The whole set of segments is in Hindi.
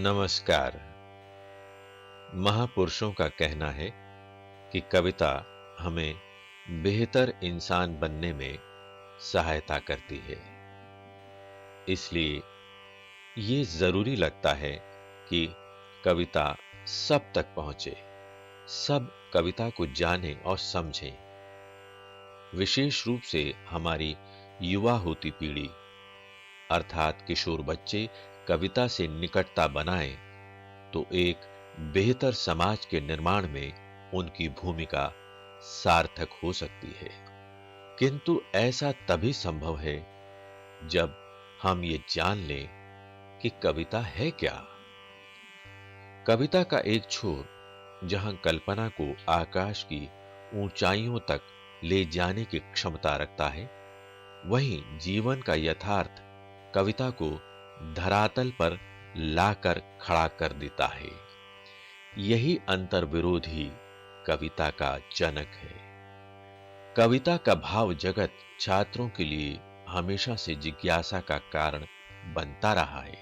नमस्कार। महापुरुषों का कहना है कि कविता हमें बेहतर इंसान बनने में सहायता करती है। इसलिए ये जरूरी लगता है कि कविता सब तक पहुंचे, सब कविता को जानें और समझें। विशेष रूप से हमारी युवा होती पीढ़ी अर्थात किशोर बच्चे कविता से निकटता बनाएं तो एक बेहतर समाज के निर्माण में उनकी भूमिका सार्थक हो सकती है। किंतु ऐसा तभी संभव है जब हम ये जान लें कि कविता है क्या। कविता का एक छोर जहां कल्पना को आकाश की ऊंचाइयों तक ले जाने की क्षमता रखता है, वहीं जीवन का यथार्थ कविता को धरातल पर लाकर खड़ा कर देता है। यही अंतर्विरोध ही कविता का जनक है। कविता का भाव जगत छात्रों के लिए हमेशा से जिज्ञासा का कारण बनता रहा है।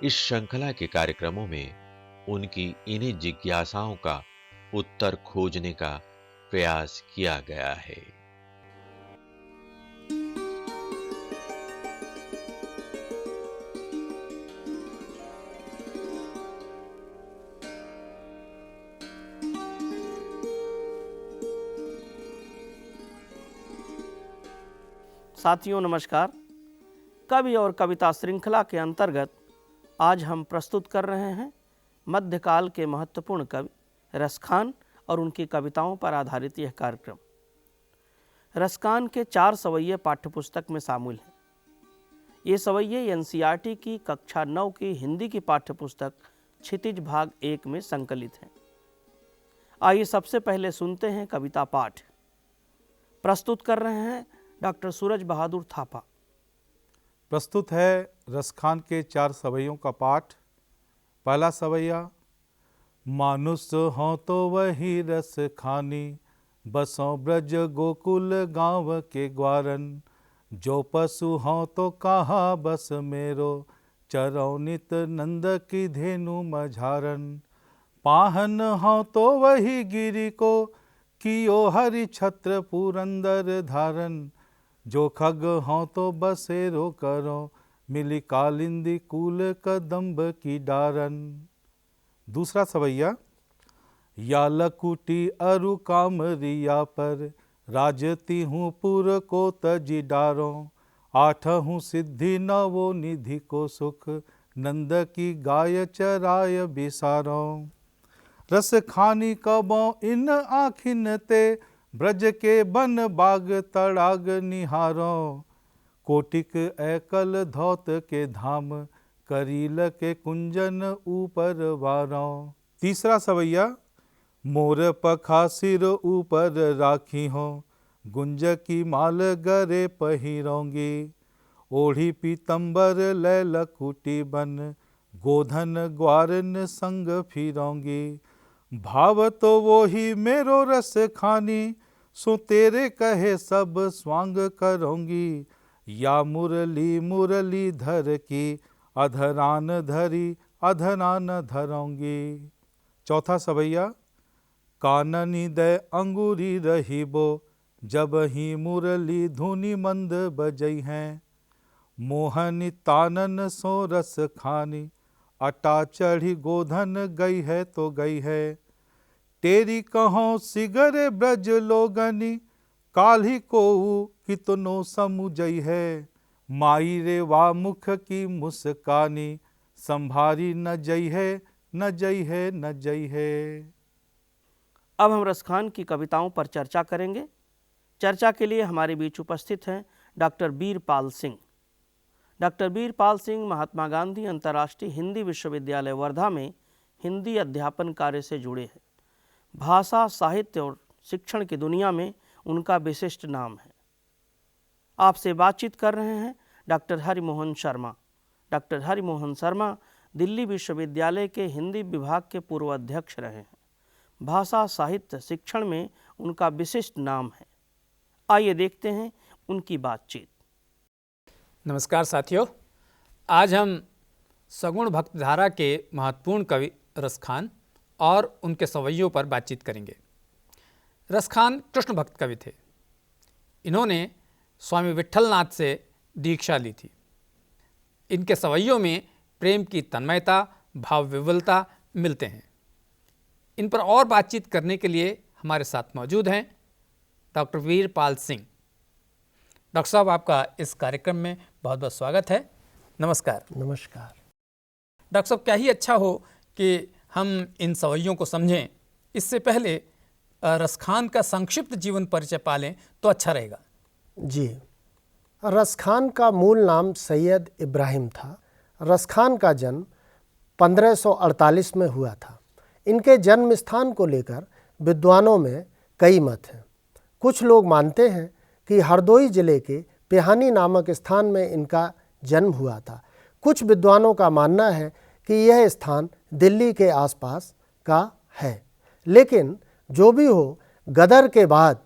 इस श्रृंखला के कार्यक्रमों में उनकी इन्हीं जिज्ञासाओं का उत्तर खोजने का प्रयास किया गया है। साथियों नमस्कार। कवि और कविता श्रृंखला के अंतर्गत आज हम प्रस्तुत कर रहे हैं मध्यकाल के महत्वपूर्ण कवि रसखान और उनकी कविताओं पर आधारित यह कार्यक्रम। रसखान के 4 सवैये पाठ्यपुस्तक में शामिल हैं। ये सवैये एनसीईआरटी की कक्षा 9 की हिंदी की पाठ्यपुस्तक क्षितिज भाग 1 में संकलित हैं। आइए सबसे पहले सुनते हैं कविता पाठ। प्रस्तुत कर रहे हैं डॉक्टर सूरज बहादुर थापा। प्रस्तुत है रसखान के 4 सवैयों का पाठ। पहला सवैया। मानुष हों तो वही रस खानी, बसों ब्रज गोकुल गांव के ग्वारन। जो पशु हों तो कहा बस मेरो, चरौ नित नंद की धेनु मझारन। पाहन हों तो वही गिरि को, कियो हरि छत्र पुरंदर धारन। जो खग हों तो बसेरो करो, मिली कालिंदी कूल कदम्ब की डारन। दूसरा सवैया। या लकुटी अरु कामरिया पर, राजती हूँ पुर को तजी डारो। आठहूँ सिद्धि नवो निधि को सुख, नंद की गाय चराय बिसारो। रस खानी कबों इन आखिन ते, ब्रज के बन बाग तड़ाग निहारो। कोटिक एकल धौत के धाम, करील के कुंजन ऊपर वारो। तीसरा सवैया। मोर पखा सिर ऊपर राखी हो, गुंज की माल गरे पहिरोंगी। ओढ़ी पीतंबर लै लकुटी बन, गोधन ग्वारन संग फिरोंगी। भाव तो वो ही मेरो रस खानी, सो तेरे कहे सब स्वांग करोंगी। या मुरली मुरली धर की, अधरान धरी अधरान धरोंगी। चौथा सवैया। काननी दय अंगूरी रहीबो, जब ही मुरली धुनि मंद बजई हैं। मोहनी तानन सो रस खानी, अटा चढ़ी गोधन गई है तो गई है। तेरी कहो सिगरे ब्रज लोगनी, काल्हि को कितनो समुझई है। माई रे वा मुख की मुस्कानी, संभारी न जई है न जई है न जई है। अब हम रसखान की कविताओं पर चर्चा करेंगे। चर्चा के लिए हमारे बीच उपस्थित हैं डॉक्टर बीरपाल सिंह। डॉक्टर बीरपाल सिंह महात्मा गांधी अंतर्राष्ट्रीय हिंदी विश्वविद्यालय वर्धा में हिंदी अध्यापन कार्य से जुड़े हैं। भाषा, साहित्य और शिक्षण की दुनिया में उनका विशिष्ट नाम है। आपसे बातचीत कर रहे हैं डॉक्टर हरिमोहन शर्मा। डॉक्टर हरिमोहन शर्मा दिल्ली विश्वविद्यालय के हिंदी विभाग के पूर्व अध्यक्ष रहे हैं। भाषा, साहित्य, शिक्षण में उनका विशिष्ट नाम है। आइए देखते हैं उनकी बातचीत। नमस्कार साथियों, आज हम सगुण भक्त धारा के महत्वपूर्ण कवि रसखान और उनके सवैयों पर बातचीत करेंगे। रसखान कृष्ण भक्त कवि थे। इन्होंने स्वामी विट्ठलनाथ से दीक्षा ली थी। इनके सवैयों में प्रेम की तन्मयता, भाव विवलता मिलते हैं। इन पर और बातचीत करने के लिए हमारे साथ मौजूद हैं डॉक्टर वीरपाल सिंह। डॉक्टर साहब, आपका इस कार्यक्रम में बहुत बहुत स्वागत है। नमस्कार। नमस्कार। डॉक्टर साहब, क्या ही अच्छा हो कि हम इन सवैयों को समझें। इससे पहले रसखान का संक्षिप्त जीवन परिचय पालें तो अच्छा रहेगा। जी, रसखान का मूल नाम सैयद इब्राहिम था। रसखान का जन्म 1548 में हुआ था। इनके जन्म स्थान को लेकर विद्वानों में कई मत हैं। कुछ लोग मानते हैं कि हरदोई जिले के पेहानी नामक स्थान में इनका जन्म हुआ था। कुछ विद्वानों का मानना है कि यह स्थान दिल्ली के आसपास का है। लेकिन जो भी हो, गदर के बाद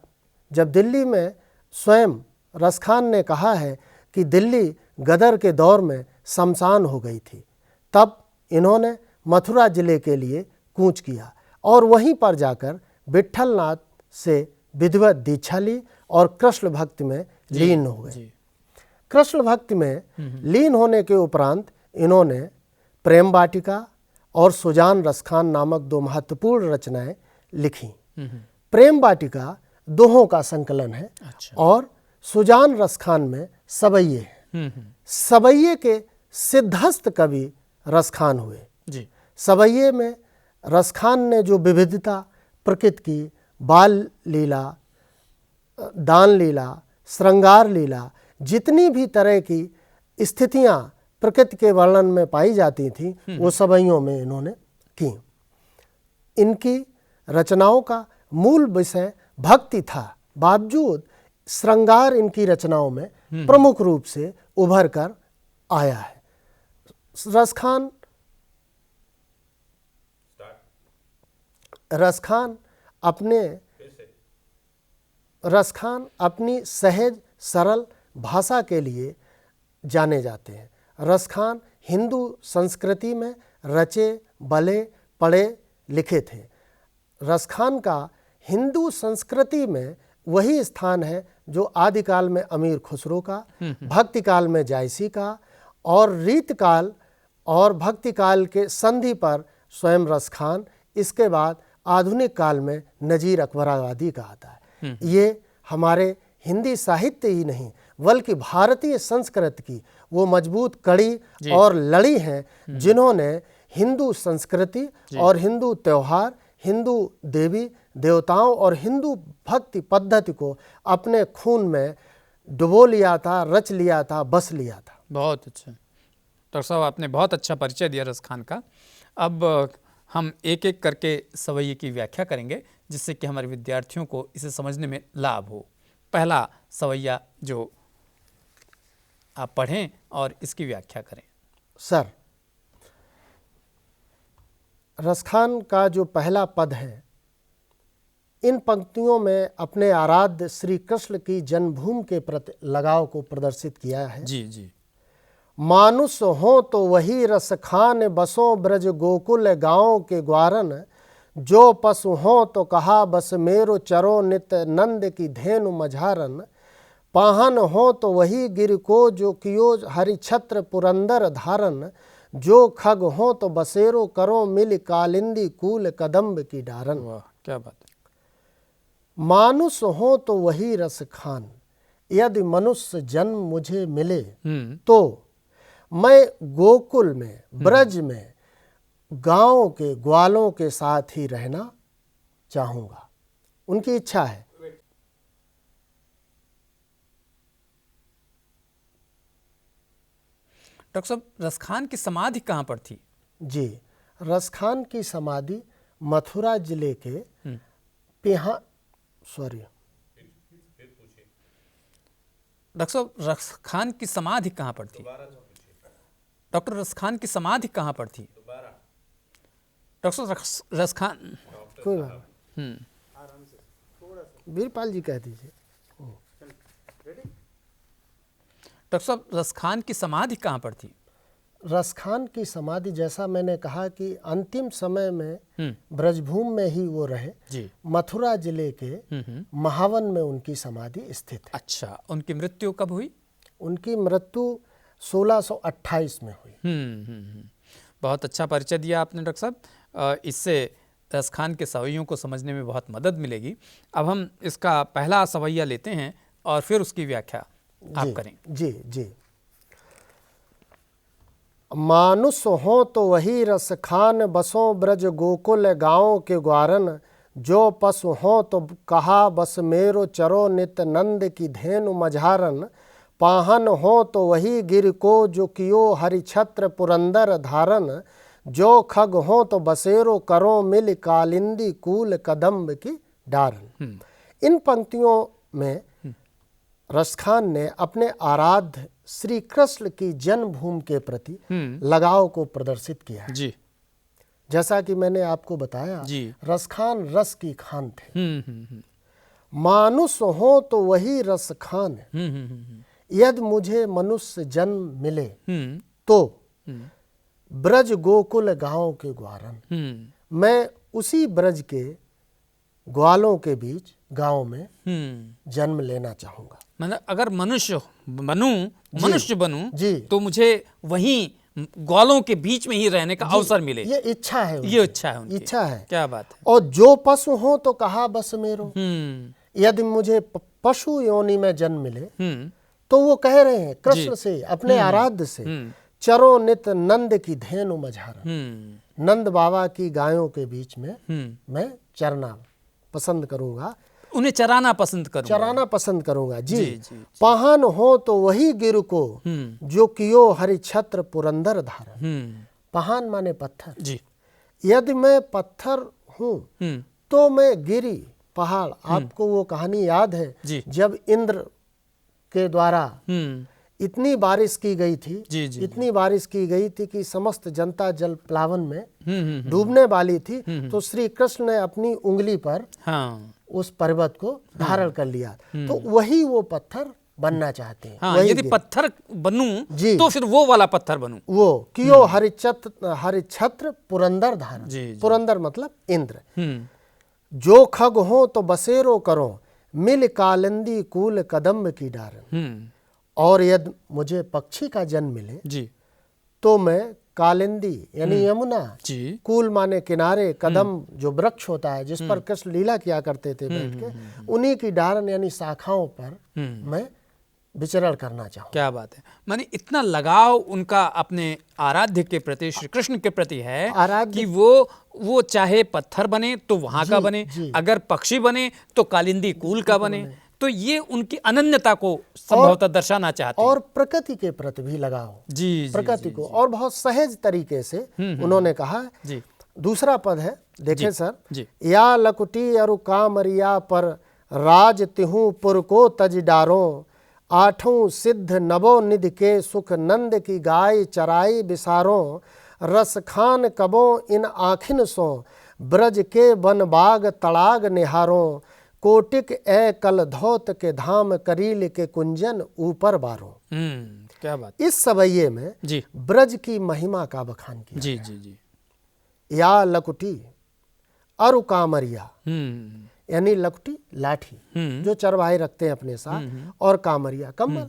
जब दिल्ली में स्वयं रसखान ने कहा है कि दिल्ली गदर के दौर में शमशान हो गई थी, तब इन्होंने मथुरा जिले के लिए कूच किया और वहीं पर जाकर विट्ठलनाथ से विधिवत दीक्षा ली और कृष्ण भक्ति में लीन हो गए। कृष्ण भक्ति में लीन होने के उपरांत इन्होंने प्रेम वाटिका और सुजान रसखान नामक दो महत्वपूर्ण रचनाएं लिखी। प्रेम वाटिका दोहों का संकलन है। अच्छा। और सुजान रसखान में सवैये हैं। सवैये के सिद्धस्थ कवि रसखान हुए। जी। सवैये में रसखान ने जो विविधता प्रकृति की, बाल लीला, दान लीला, श्रृंगार लीला, जितनी भी तरह की स्थितियां प्रकृति के वर्णन में पाई जाती थीं, वो सवैयों में इन्होंने की। इनकी रचनाओं का मूल विषय भक्ति था, बावजूद श्रृंगार इनकी रचनाओं में प्रमुख रूप से उभर कर आया है। रसखान अपनी सहज सरल भाषा के लिए जाने जाते हैं। रसखान हिंदू संस्कृति में रचे बले पढ़े लिखे थे। रसखान का हिंदू संस्कृति में वही स्थान है जो आदिकाल में अमीर खुसरो का, भक्ति काल में जायसी का और रीतकाल और भक्ति काल के संधि पर स्वयं रसखान, इसके बाद आधुनिक काल में नजीर अकबराबादी का आता है। ये हमारे हिंदी साहित्य ही नहीं बल्कि भारतीय संस्कृति की वो मजबूत कड़ी और लड़ी हैं जिन्होंने हिंदू संस्कृति और हिंदू त्यौहार, हिंदू देवी देवताओं और हिंदू भक्ति पद्धति को अपने खून में डुबो लिया था, रच लिया था, बस लिया था। बहुत अच्छा डॉक्टर साहब, आपने बहुत अच्छा परिचय दिया रसखान का। अब हम एक एक करके सवैये की व्याख्या करेंगे जिससे कि हमारे विद्यार्थियों को इसे समझने में लाभ हो। पहला सवैया जो आप पढ़ें और इसकी व्याख्या करें। सर, रसखान का जो पहला पद है, इन पंक्तियों में अपने आराध्य श्री कृष्ण की जन्मभूमि के प्रति लगाव को प्रदर्शित किया है। जी जी। मानुष हो तो वही रसखान, बसो ब्रज गोकुल गाँव के ग्वारन, जो पशु हो तो कहा बस मेरो, चरो नित नंद की धेनु मझारन, पाहन हो तो वही गिर को जो कियो हरि छत्र पुरंदर धारन, जो खग हो तो बसेरो करो मिल कालिंदी कूल कदम्ब की डारन। वाह, क्या बात है। मानुष हो तो वही रसखान, यदि मनुष्य जन्म मुझे मिले तो मैं गोकुल में, ब्रज में, गांव के ग्वालों के साथ ही रहना चाहूंगा। उनकी इच्छा है। डॉक्टर साहब, रसखान की समाधि कहाँ पर थी? जी, रसखान की समाधि मथुरा जिले के डॉक्टर साहब, रसखान की समाधि कहाँ पर थी? डॉक्टर रसखान की समाधि कहाँ पर थी? डॉक्टर रसखान, कोई बात नहीं, वीरपाल जी कह दीजिए। डॉक्टर साहब, रसखान की समाधि कहाँ पर थी? रसखान की समाधि, जैसा मैंने कहा कि अंतिम समय में ब्रजभूमि में ही वो रहे, जी। मथुरा जिले के महावन में उनकी समाधि स्थित है। अच्छा, उनकी मृत्यु कब हुई? उनकी मृत्यु 1628 में हुई। बहुत अच्छा परिचय दिया आपने डॉक्टर साहब। इससे रसखान के सवैयों को समझने में बहुत मदद मिलेगी। अब हम इसका पहला सवैया लेते हैं और फिर उसकी व्याख्या आप करें। जी जी। मानुष हो तो वही रसखान, बसों ब्रज गोकुल गाँव के ग्वारन। जो पशु हो तो कहा बस मेरो, चरो नित नंद की धेनु मझारन। पाहन हो तो वही गिर को, जो कियो हरि छत्र पुरंदर धारन। जो खग हो तो बसेरो, करो मिल कालिंदी कूल कदम्ब की डारन। इन पंक्तियों में रसखान ने अपने आराध्य श्री कृष्ण की जन्मभूमि के प्रति लगाव को प्रदर्शित किया है। जी। जैसा कि मैंने आपको बताया, जी। रसखान रस की खान थे। मानुष हो तो वही रसखान, यदि मुझे मनुष्य जन्म मिले तो ब्रज गोकुल गांव के ग्वारन, मैं उसी ब्रज के ग्वालों के बीच गांव में जन्म लेना चाहूंगा। मतलब अगर मनुष्य बनूं जी। तो मुझे वहीं ग्वालों के बीच में ही रहने का अवसर मिले। ये इच्छा है उनकी। ये इच्छा है उनकी। इच्छा है। क्या बात है। और जो पशु हो तो कहा बस मेरो, यदि मुझे पशु योनि में जन्म मिले तो वो कह रहे हैं कृष्ण से, अपने आराध्य से, चरो नित नंद की धेनु मझारन। नंद बाबा की गायों के बीच में मैं चरना पसंद करूंगा, उन्हें चराना पसंद करूंगा। चराना पसंद करूंगा। जी, जी। पाहन हो तो वही गिर को, जो कियो हरि छत्र पुरंदर धारन। पाहन माने पत्थर। जी। यदि मैं पत्थर हूँ तो मैं गिरी, पहाड़। आपको वो कहानी याद है जी। जब इंद्र के द्वारा इतनी बारिश की गई थी, जी। इतनी बारिश की गई थी कि समस्त जनता जल प्लावन में डूबने वाली थी। तो श्री कृष्ण ने अपनी उंगली पर उस पर्वत को धारण कर लिया। तो वही वो पत्थर बनना चाहते हैं। यदि पत्थर बनूं तो फिर वो वाला पत्थर बनूं। वो कियो हरि छत्र पुरंदर धारण। पुरंदर मतलब इंद्र। जो खग हो तो बसेरो करो, मिल कालिंदी कूल कदम्ब की डारन। और यदि मुझे पक्षी का जन्म मिले जी, तो मैं कालिंदी यानी यमुना, कूल माने किनारे, कदम जो वृक्ष होता है जिस पर कृष्ण लीला किया करते थे बैठ के, उन्हीं की डारन यानी शाखाओं पर मैं विचरण करना चाहूँ। क्या बात है। माने इतना लगाव उनका अपने आराध्य के प्रति, श्री कृष्ण के प्रति है कि वो चाहे पत्थर बने तो वहां का बने, अगर पक्षी बने तो कालिंदी कूल का बने। तो ये उनकी अनन्यता को संभवतः दर्शाना चाहते हैं। और प्रकृति के प्रति भी लगाओ। जी। प्रकृति को और बहुत सहज तरीके से उन्होंने कहा। जी। दूसरा पद है, देखें सर। जी। या लकुटी अरु कामरिया पर, राज तिहु पुर को तज डारो। आठों सिद्ध नवो निधि के, सुख नंद की गाय चराई बिसारो। रस खान कबो इन आखिन सो, ब्रज के वन बाग तड़ाग निहारो। कोटिक ए कल धौत के धाम, करील के कुंजन ऊपर बारो। क्या बात। इस सवैये में जी ब्रज की महिमा का बखान किया। जी जी जी। या लकुटी अरु कामरिया, यानी लकुटी लाठी जो चरवाहे रखते हैं अपने साथ, और कामरिया कम्बल।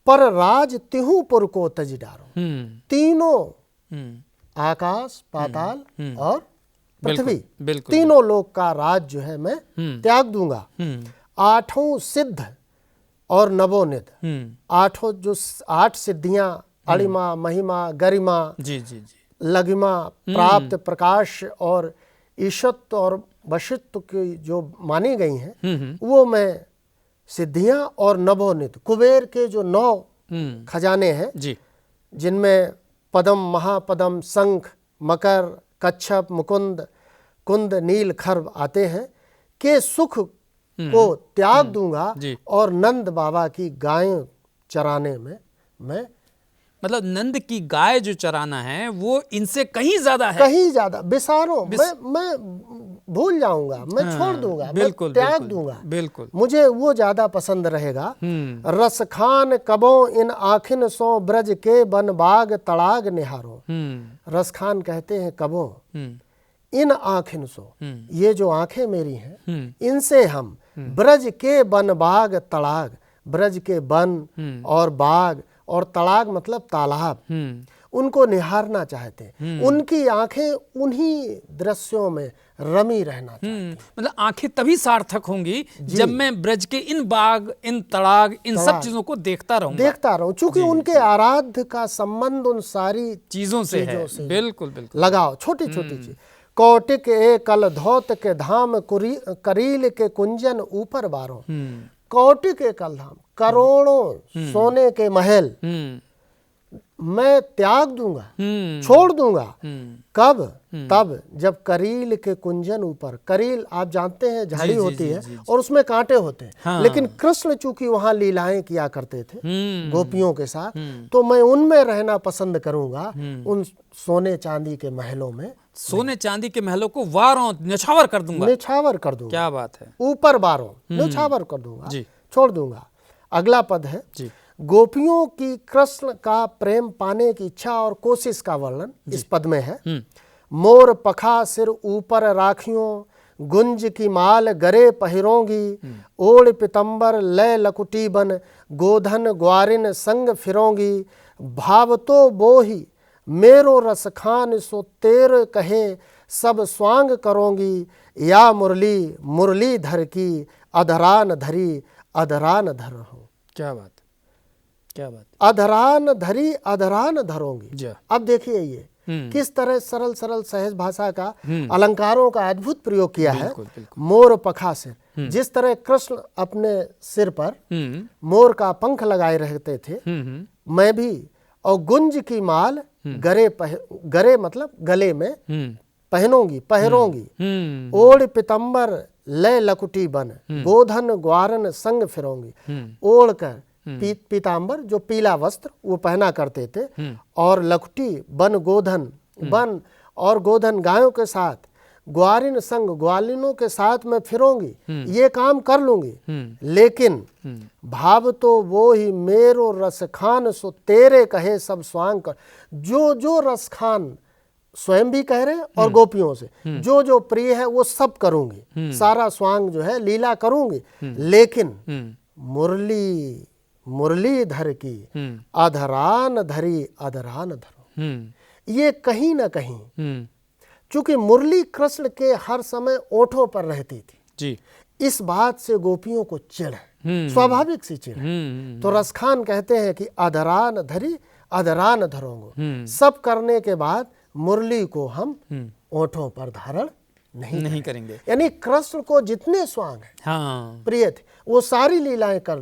पर राज तिहु पुर को तज डारो। तीनों आकाश, पाताल और पृथ्वी, तीनों लोक का राज जो है मैं त्याग दूंगा। आठों सिद्ध और नवोनिध, आठों जो 8 सिद्धियां, अणिमा, महिमा, गरिमा, लघिमा, प्राप्त, प्रकाश और ईशत्व और वशित्व की जो मानी गई हैं, वो मैं सिद्धियां और नवोनिध, कुबेर के जो 9 खजाने हैं जिनमें पदम, महापदम, शंख, मकर, कच्छप, मुकुंद, कुंद, नील, खर्व आते हैं, के सुख को त्याग दूंगा और नंद बाबा की गाय चराने में मैं, मतलब नंद की गाय जो चराना है वो इनसे कहीं ज्यादा है, कहीं ज्यादा बिसारो। मैं भूल जाऊंगा, मैं छोड़ दूंगा, मैं बिल्कुल, त्याग बिल्कुल, दूंगा, बिल्कुल। मुझे वो ज्यादा पसंद रहेगा। रस खान कबो इन आखिन सो ब्रज के बन बाग तड़ाग निहारो। रस खान कहते हैं कबो इन आँखिन सो, ये जो आंखें मेरी हैं, इनसे हम ब्रज के बन बाग तड़ाग, ब्रज के वन और बाग और तड़ाग मतलब तालाब, उनको निहारना चाहते हैं। उनकी आंखें उन्हीं दृश्यों में रमी रहना चाहती हैं। मतलब आंखें तभी सार्थक होंगी जब मैं ब्रज के इन बाग, इन तड़ाग, इन सब चीजों को देखता रहूं, चूंकि उनके आराध्य का संबंध उन सारी चीजों से है। बिल्कुल बिल्कुल। लगाओ छोटी छोटी चीज। कौटिक एकल धौत के धाम करील के कुंजन ऊपर बारो। कौटिक एकल धाम, करोड़ों सोने के महल मैं त्याग दूंगा, छोड़ दूंगा। कब? तब जब करील के कुंजन ऊपर, करील आप जानते हैं झाड़ी होती है और उसमें कांटे होते हैं। हाँ। लेकिन कृष्ण चूंकि वहां लीलाएं किया करते थे गोपियों के साथ, तो मैं उनमें रहना पसंद करूंगा, उन सोने चांदी के महलों में। सोने चांदी के महलों को वारों न्यौछावर कर दूंगा, निछावर कर दूंगा। क्या बात है। ऊपर बारों निछावर कर दूंगा, छोड़ दूंगा। अगला पद है जी। गोपियों की कृष्ण का प्रेम पाने की इच्छा और कोशिश का वर्णन इस पद में है। मोर पखा सिर ऊपर राखियों, गुंज की माल गरे पहिरोंगी, ओढ़ पितंबर लय लकुटी बन, गोधन ग्वारिन संग फिरोंगी, भाव तो बोही मेरो रस खान सो तेर कहे, सब स्वांग करोगी, या मुरली मुरली धर की, अधरान धरी अधरान धर हो। क्या बात, क्या बात। अधरान धरी अधरान धरोगी। जी। अब देखिए ये किस तरह सरल सरल सहज भाषा का अलंकारों का अद्भुत प्रयोग किया है। मोर पखा सिर, जिस तरह कृष्ण अपने सिर पर मोर का पंख लगाए रहते थे, मैं भी। और गुंज की माल गरे मतलब गले में पहनोंगी, ओढ़ पितंबर लय लकुटी बन, गोधन ग्वारन संग फिरोंगी। ओढ़ कर पीतांबर जो पीला वस्त्र वो पहना करते थे, और लकुटी बन बन और गोधन गायों के साथ, ग्वारिन संग ग्वालिनों के साथ मैं फिरोंगी, ये काम कर लूंगी। लेकिन भाव तो वो ही मेरो रस खान सो तेरे कहे सब स्वांग कर। जो जो रस खान स्वयं भी कह रहे हैं और गोपियों से जो जो प्रिय है वो सब करूंगी, सारा स्वांग जो है लीला करूंगी। लेकिन मुरली मुरली धर की, अधरान धरी अधरान धरो। ये कहीं ना कहीं चूंकि मुरली कृष्ण के हर समय ओठों पर रहती थी जी, इस बात से गोपियों को चिढ़, स्वाभाविक सी चिढ़। तो रसखान कहते हैं कि अधरान धरी अधरान धरोगे। सब करने के बाद मुरली को हम ओठों पर धारण नहीं करेंगे। यानी कृष्ण को जितने स्वांग है, हाँ, प्रिय थे, वो सारी लीलाएं कर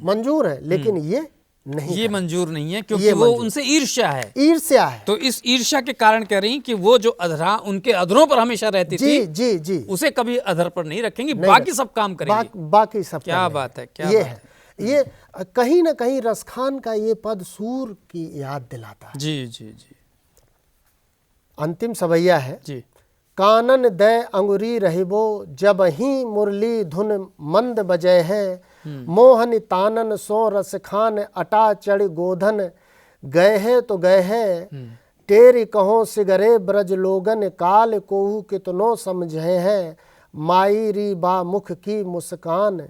मंजूर है, लेकिन ये नहीं, ये मंजूर नहीं है, क्योंकि वो उनसे ईर्ष्या है। तो इस ईर्ष्या के कारण कह रही कि वो जो अधरा उनके अधरों पर हमेशा रहती थी, जी जी, उसे कभी अधर पर नहीं रखेंगी, बाकी सब काम करेंगे। बाकी सब क्या बात है, क्या ये बात है। ये कहीं ना कहीं रसखान का ये पद सूर की याद दिलाता है। जी जी जी। अंतिम सवैया है जी। कानन दय अंगुरी रहिबो, जब ही मुरली धुन मंद बजय है, मोहन तानन सो रस खान अटा चढ़ गोधन, गए है तो गए है, तेरी कहो सिगरे ब्रज लोगन, काल कोहू कितनो समझे है, माई री बा मुख की मुस्कान,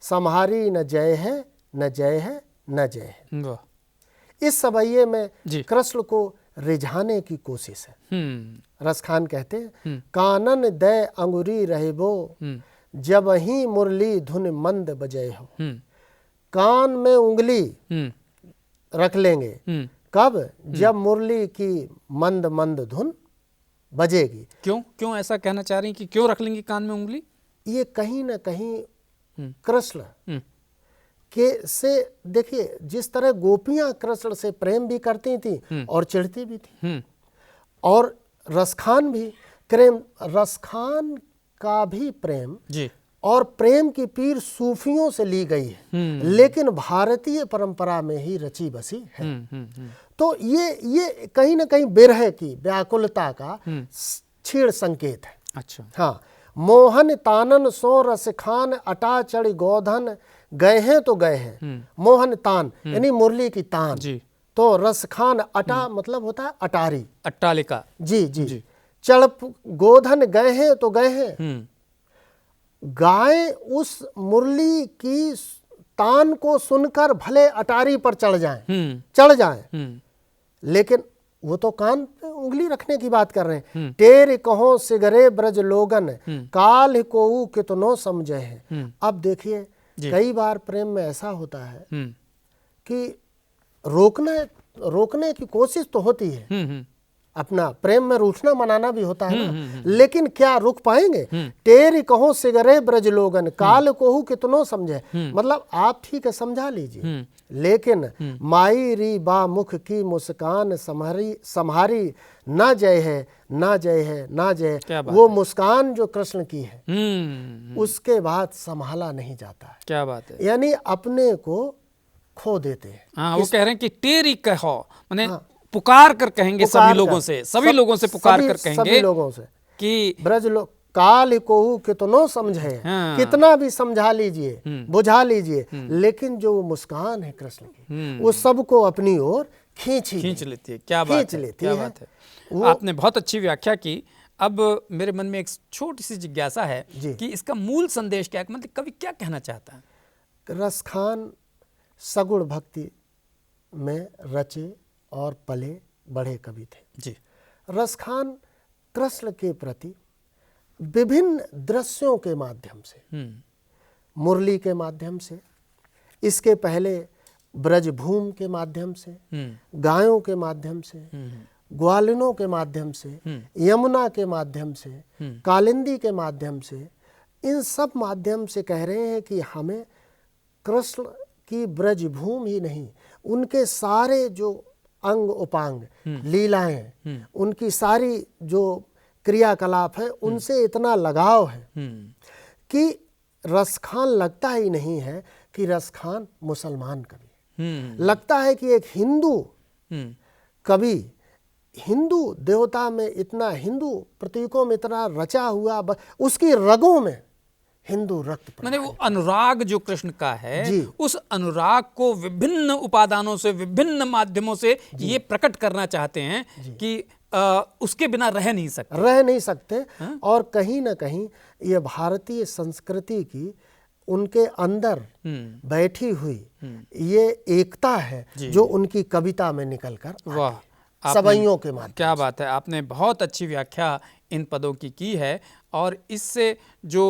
सम्हारी न जय है न जय है न जय है। इस सवैये में कृष्ण को रिझाने की कोशिश है। रसखान कहते हैं कानन दय अंगुरी रहिबो, जब ही मुरली धुन मंद बजे हो। कान में उंगली रख लेंगे, कब? जब मुरली की मंद मंद धुन बजेगी। क्यों ऐसा कहना चाह रही हैं कि क्यों रख लेंगे कान में उंगली? ये कहीं ना कहीं कृष्ण के से, देखिए जिस तरह गोपियां कृष्ण से प्रेम भी करती थी और चिढ़ती भी थी, और रसखान भी रसखान का भी प्रेम जी, और प्रेम की पीर सूफियों से ली गई है, लेकिन भारतीय परंपरा में ही रची बसी है। तो ये कहीं ना कहीं विरह की व्याकुलता का क्षीण संकेत है। अच्छा। हाँ, मोहन तानन सो रस खान अटा चढ़ गोधन गए हैं तो गए हैं। मोहन तान यानी मुरली की तान जी। तो रस खान अटा मतलब होता है अटारी, अट्टालिका। जी जी, चढ़ गोधन गए हैं तो गए हैं। गाय उस मुरली की तान को सुनकर भले अटारी पर चढ़ जाएं, लेकिन वो तो कान पे उंगली रखने की बात कर रहे हैं। टेर कहो सिगरे ब्रज लोगन काल को कितनो समझे हैं। अब देखिए कई बार प्रेम में ऐसा होता है कि रोकने की कोशिश तो होती है, अपना प्रेम में रूठना मनाना भी होता है ना, लेकिन क्या रुक पाएंगे। टेर कहो सिगरे ब्रज लोगन काल कोहू कितनो समझे, मतलब आप ठीक है समझा लीजिए, लेकिन माई री बा मुख की मुस्कान सम्हारी ना जय है ना जय है ना जय। वो मुस्कान जो कृष्ण की है उसके बाद संभाला नहीं जाता है। क्या बात है। यानी अपने को खो देते हैं। हाँ, वो कह रहे हैं कि टेरी कहो, माने पुकार कर कहेंगे सभी लोगों से, सभी लोगों से पुकार कर कहेंगे, सभी लोगों से कि ब्रज लोग काल कोहू कितनो समझे, कितना भी समझा लीजिए, बुझा लीजिए, लेकिन जो मुस्कान है कृष्ण की वो सबको अपनी ओर खींच लेती है। क्या बात है, क्या बात है। आपने बहुत अच्छी व्याख्या की। अब मेरे मन में एक छोटी सी जिज्ञासा है कि इसका मूल संदेश क्या है, मतलब कवि क्या कहना चाहता है। रसखान सगुण भक्ति में रचे और पले बड़े कवि थे जी। रसखान कृष्ण के प्रति विभिन्न दृश्यों के माध्यम से, मुरली के माध्यम से, इसके पहले ब्रजभूम के माध्यम से, गायों के माध्यम से, ग्वालिनों के माध्यम से, यमुना के माध्यम से, कालिंदी के माध्यम से, इन सब माध्यम से कह रहे हैं कि हमें कृष्ण की ब्रजभूमि ही नहीं, उनके सारे जो अंग उपांग लीलाएं, उनकी सारी जो क्रियाकलाप है उनसे इतना लगाव है कि रसखान लगता ही नहीं है कि रसखान मुसलमान कवि, लगता है कि एक हिंदू कवि, हिंदू देवता में इतना, हिंदू प्रतीकों में इतना रचा हुआ, उसकी रगों में हिंदू रक्त, मैंने वो अनुराग जो कृष्ण का है, उस अनुराग को विभिन्न उपादानों से, विभिन्न माध्यमों से ये प्रकट करना चाहते हैं कि उसके बिना रह नहीं सकते। और कहीं ना कहीं ये भारतीय संस्कृति की उनके अंदर बैठी हुई ये एकता है जो उनकी कविता में निकलकर, वाह, सवैयों के माध्यम। क्या बात है, आपने बहुत अच्छी व्याख्या इन पदों की है और इससे जो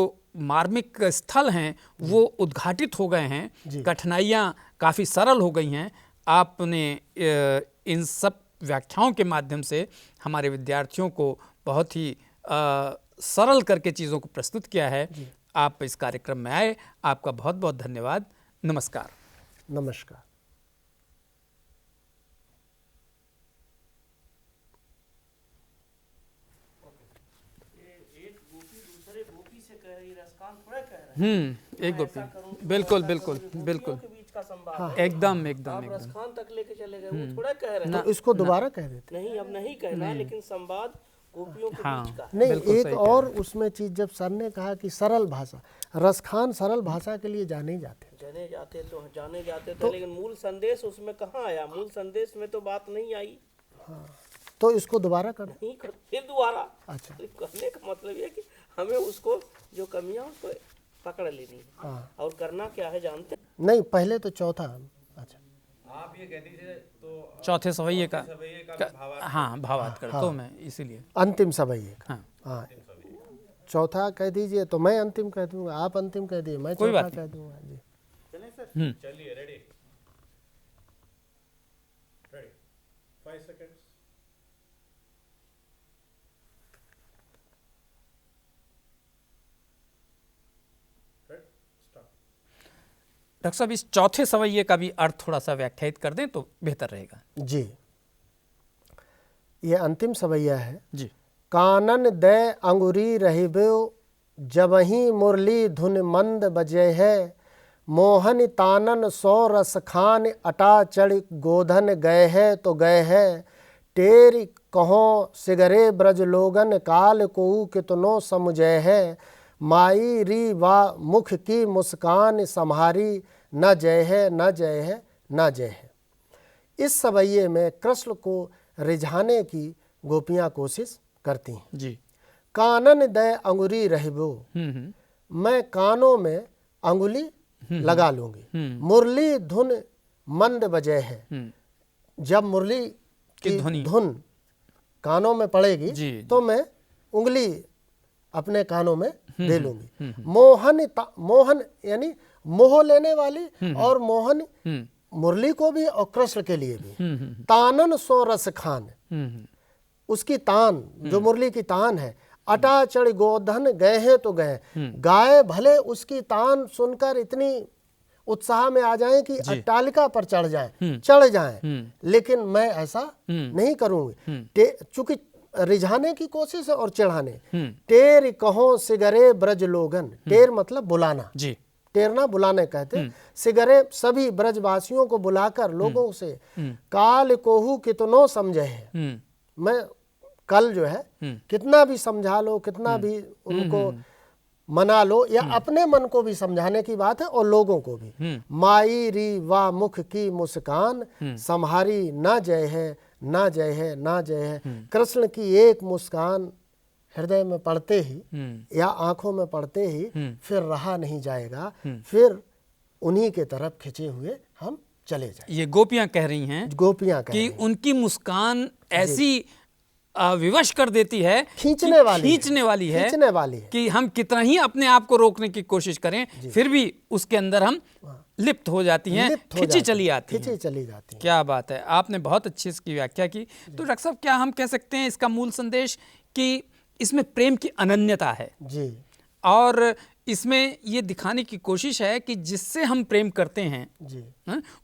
मार्मिक स्थल हैं वो उद्घाटित हो गए हैं, कठिनाइयाँ काफ़ी सरल हो गई हैं। आपने इन सब व्याख्याओं के माध्यम से हमारे विद्यार्थियों को बहुत ही सरल करके चीज़ों को प्रस्तुत किया है। आप इस कार्यक्रम में आए, आपका बहुत बहुत धन्यवाद। नमस्कार। नमस्कार। एक गोपी, बिल्कुल बिल्कुल बिल्कुल, एकदम एकदम रसखान तक लेके चले गए, वो थोड़ा कह रहे हैं। तो इसको दोबारा कह देते नहीं, अब नहीं कहना है, लेकिन संवाद गोपियों के बीच का। नहीं, एक और उसमें चीज, जब सर ने कहा कि सरल भाषा, रसखान सरल भाषा के लिए जाने जाते थे, लेकिन मूल संदेश उसमें कहाँ आया? मूल संदेश में तो बात नहीं आई। हाँ, तो इसको दोबारा कर, नहीं कर, फिर दोबारा। अच्छा, कहने का मतलब ये कि हमें उसको जो कमियां उसको पकड़ लेनी है। हाँ। और करना क्या है जानते नहीं, पहले तो चौथा। अच्छा, आप ये कह दीजिए तो चौथे सवैये का हाँ भावार्थ कर, तो मैं इसीलिए अंतिम सवैये का। हाँ, हाँ, चौथा कह दीजिए तो मैं अंतिम कह दूंगा, आप अंतिम कह दीजिए मैं चौथा कह दूंगा। जी चलिए, रेडी, 5 सेकंड्स। डॉक्टर साहब, इस चौथे सवैये का भी अर्थ थोड़ा सा व्याख्यायित कर दें तो बेहतर रहेगा। जी, ये अंतिम सवैया है जी। कानन दे अंगुरी रहिबो जबही मुरली धुन मंद बजे है, मोहन तानन सो रस खान अटा चढ़ गोधन गए है तो गए है, टेर कहो सिगरे ब्रज लोगन काल को कितनो समझे है, माई री वा मुख की मुस्कान सम्हारी, न जय है न जय है न जय है। इस सवैये में कृष्ण को रिझाने की गोपियां कोशिश करती हैं। जी। कानन दय अंगुरी रहबो, मैं कानों में अंगुली लगा लूंगी। मुरली धुन मंद बजे है, जब मुरली की धुन कानों में पड़ेगी जी, तो मैं उंगली अपने कानों में दे लूंगी। मोहन यानी मोह लेने वाली, और मोहन मुरली को भी और कृष्ण के लिए भी। तानन सो रस खान, उसकी तान जो मुरली की तान है, अटा चढ़ गोधन गए हैं तो गए। गाय भले उसकी तान सुनकर इतनी उत्साह में आ जाएं कि अट्टालिका पर चढ़ जाएं, लेकिन मैं ऐसा नहीं करूंगी। चूंकि रिझाने की कोशिश है और चढ़ाने। टेर कहो सिगरे ब्रज लोगन, टेर मतलब बुलाना जी। टेरना बुलाने कहते। सिगरे सभी ब्रजवासियों को बुलाकर लोगों से काल कोहू कितनो समझे है, मैं कल जो है कितना भी समझा लो, कितना भी उनको मना लो, या अपने मन को भी समझाने की बात है और लोगों को भी। माई री वा मुख की मुस्कान सम्हारी, ना जय है ना जय है ना जय है। कृष्ण की एक मुस्कान हृदय में पड़ते ही या आंखों में पड़ते ही फिर रहा नहीं जाएगा, फिर उन्हीं के तरफ खिंचे हुए हम चले जाएंगे। ये गोपियां कह रही हैं, गोपियां कह कि रही हैं। उनकी मुस्कान ऐसी विवश कर देती है, खींचने वाली है कि हम कितना ही अपने आप को रोकने की कोशिश करें, फिर भी उसके अंदर हम लिप्त हो जाती हैं, खिंची चली आती हैं। क्या बात है, आपने बहुत अच्छी इसकी व्याख्या की। तो डॉक्टर साहब, क्या हम कह सकते हैं इसका मूल संदेश कि इसमें प्रेम की अनन्यता है जी, और इसमें ये दिखाने की कोशिश है कि जिससे हम प्रेम करते हैं जी,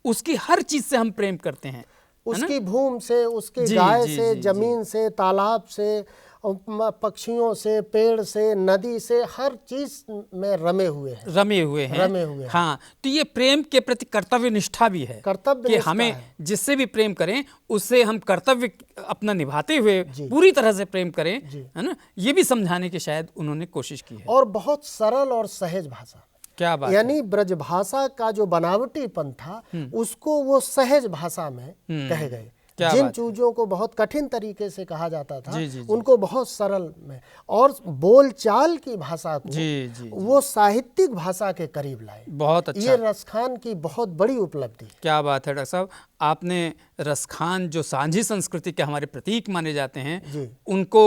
उसकी हर चीज से हम प्रेम करते हैं, उसकी भूमि से, उसके गाय से, जमीन से, तालाब से, पक्षियों से, पेड़ से, नदी से, हर चीज में रमे हुए हैं। हाँ, तो ये प्रेम के प्रति कर्तव्य निष्ठा भी है, कि हमें जिससे भी प्रेम करें उससे हम कर्तव्य अपना निभाते हुए पूरी तरह से प्रेम करें, है ना। ये भी समझाने की शायद उन्होंने कोशिश की है, और बहुत सरल और सहज भाषा। क्या बात, यानी ब्रज भाषा का जो बनावटीपन था उसको वो सहज भाषा में कह गए। जिन चीजों को बहुत कठिन तरीके से कहा जाता था उनको बहुत सरल में, और बोलचाल की भाषा को वो साहित्यिक भाषा के करीब लाए। बहुत अच्छा, ये रसखान की बहुत बड़ी उपलब्धि। क्या बात है डॉक्टर साहब, आपने रसखान जो सांझी संस्कृति के हमारे प्रतीक माने जाते हैं उनको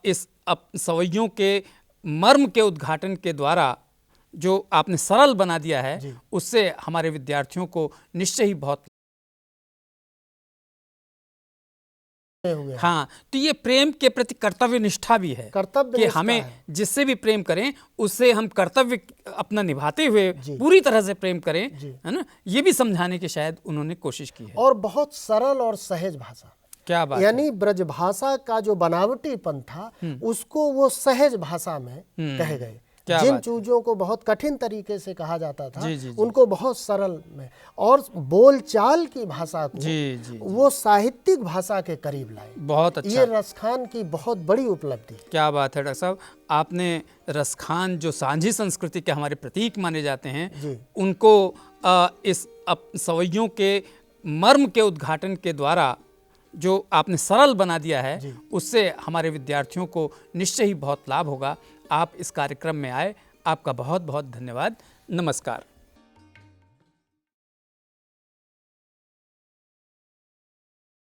इस सवैयों के मर्म के उद्घाटन के द्वारा जो आपने सरल बना दिया है, उससे हमारे विद्यार्थियों को निश्चय ही बहुत। हाँ, तो ये प्रेम के प्रति कर्तव्य निष्ठा भी है, कि हमें जिससे भी प्रेम करें उससे हम कर्तव्य अपना निभाते हुए पूरी तरह से प्रेम करें, है ना। ये भी समझाने की शायद उन्होंने कोशिश की है, और बहुत सरल और सहज भाषा। क्या बात, यानी ब्रज भाषा का जो बनावटीपन था उसको वो सहज भाषा में कह गए। जिन चीजों को बहुत कठिन तरीके से कहा जाता था उनको बहुत सरल में, और बोलचाल की भाषा को वो साहित्यिक भाषा के करीब लाए। बहुत अच्छा, ये रसखान की बहुत बड़ी उपलब्धि। क्या बात है डॉक्टर साहब, आपने रसखान जो सांझी संस्कृति के हमारे प्रतीक माने जाते हैं उनको इस सवैयों के मर्म के उद्घाटन के द्वारा जो आपने सरल बना दिया है, उससे हमारे विद्यार्थियों को निश्चय ही बहुत लाभ होगा। आप इस कार्यक्रम में आए, आपका बहुत बहुत धन्यवाद। नमस्कार।